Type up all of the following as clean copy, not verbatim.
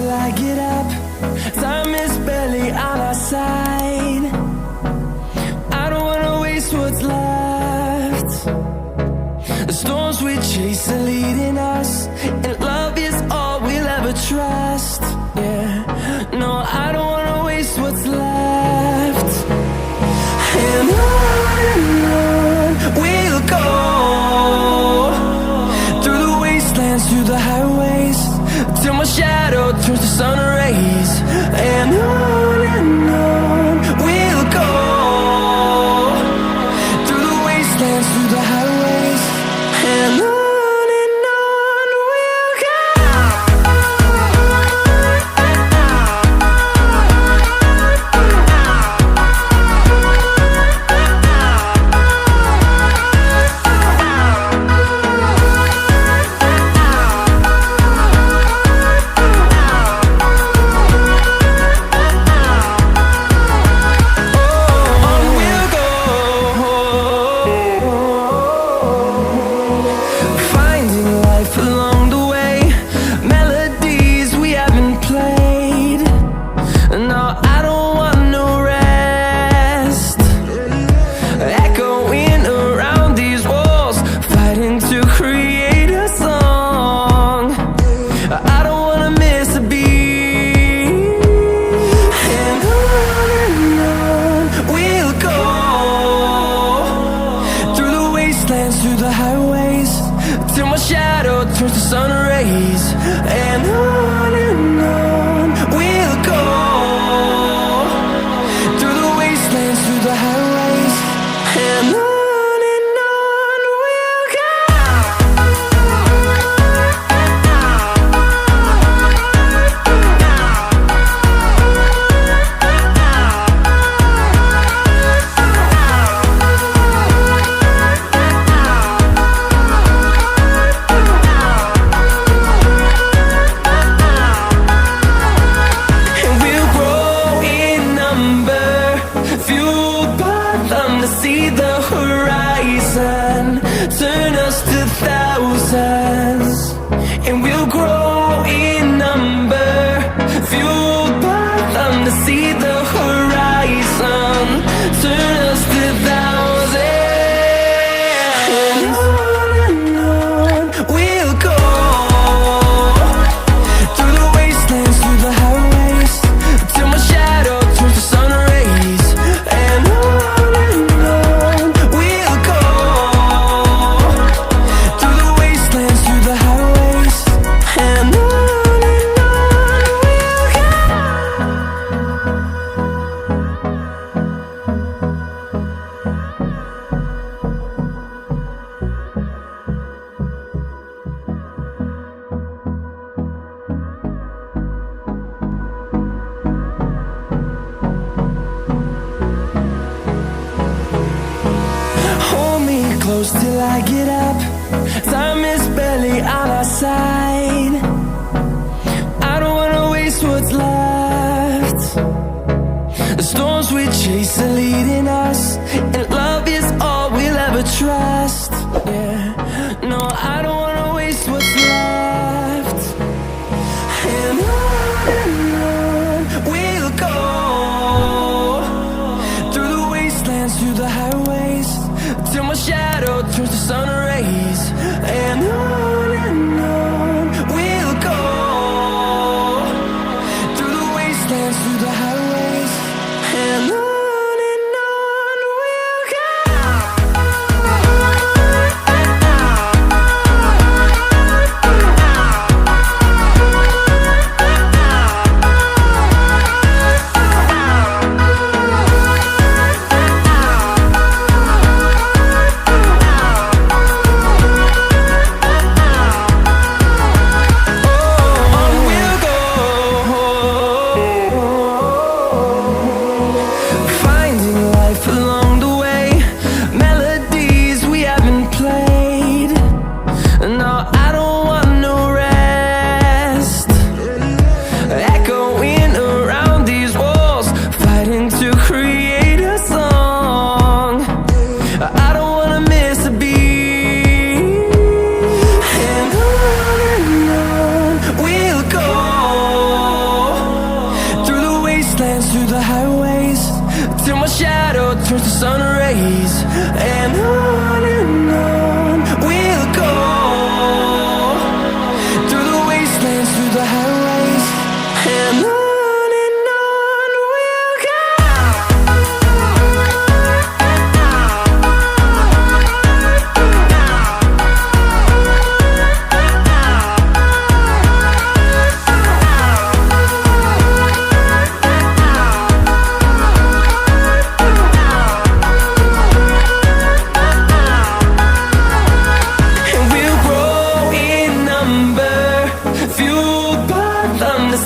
till I get up. Time is barely on our side. I don't wanna waste what's left. The storms we chase are leading us, and love is all we'll ever trust. Yeah, no, I don't wanna waste what's left. And on we'll go, through the wastelands, through the highways, till my shadow turns to sun rays. And on we'll go, through the wastelands, through the highways, and on we'll go. Through the highways, till my shadow turns to sun rays. And on we'll go, through the wastelands, through the highways, and on we'll go. See the horizon, turn us to thousands, and we'll grow in number, fueled by them to see the horizon, turn us to thousands. And on we'll go, through the wastelands, through the highways, till my shadow turns to sun rays. And close till I get up. Time is barely on our side. I don't wanna waste what's left. The storms we chase are leading us, and love is all we'll ever trust. Yeah, no, I don't wanna waste what's left. And on we'll go, through the wastelands, through the highways, till my shadow turns to sun rays. And on we'll go, through the wastelands, through the highways, and on we'll go. rays, and on we'll go, through the wastelands, through the highways, and on we'll go.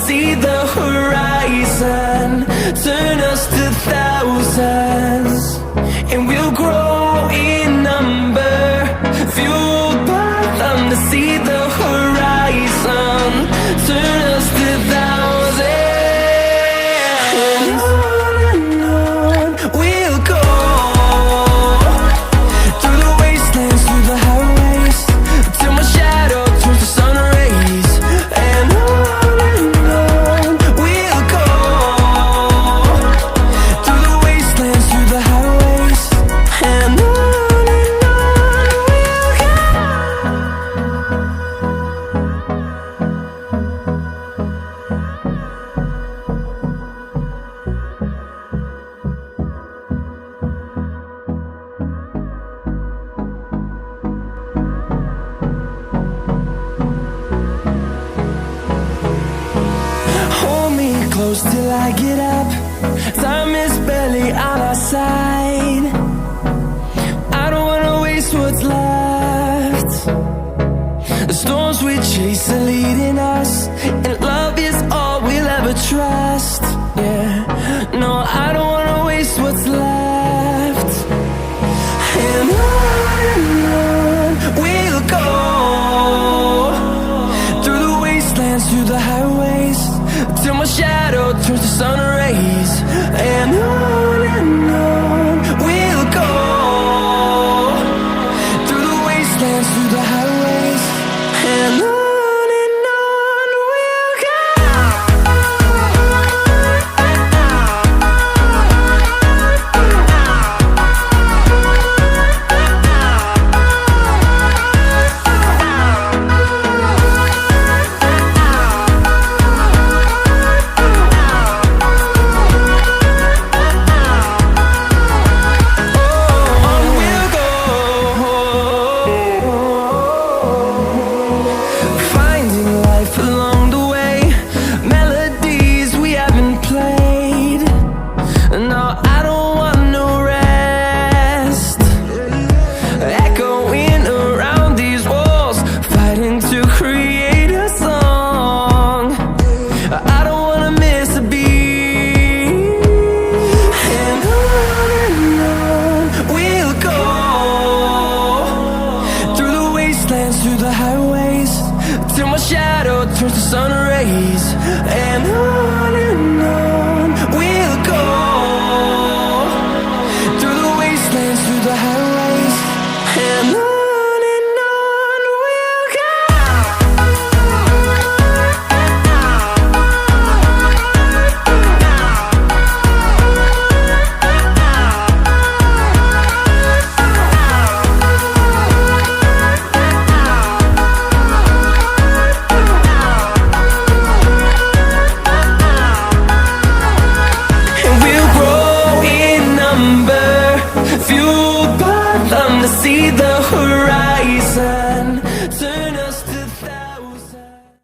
See the horizon, turn us to thousands, and we'll grow in number, fueled by them to see the horizon, turn us to thousands, and on we'll go, through the wastelands, through the highways, till my shadow turns to sun rays, and on close till I get up. Time is barely on our side. I don't wanna waste what's left. The storms we chase are leading us, and love is all we'll ever trust. Yeah, no, I don't wanna waste what's left. And on we'll go, through the wastelands, through the highways, till my shadow turns to sun rays, and on we'll go, through the wastelands, through the highways, and on we'll go. Through the highways, till my shadow turns to sun rays, and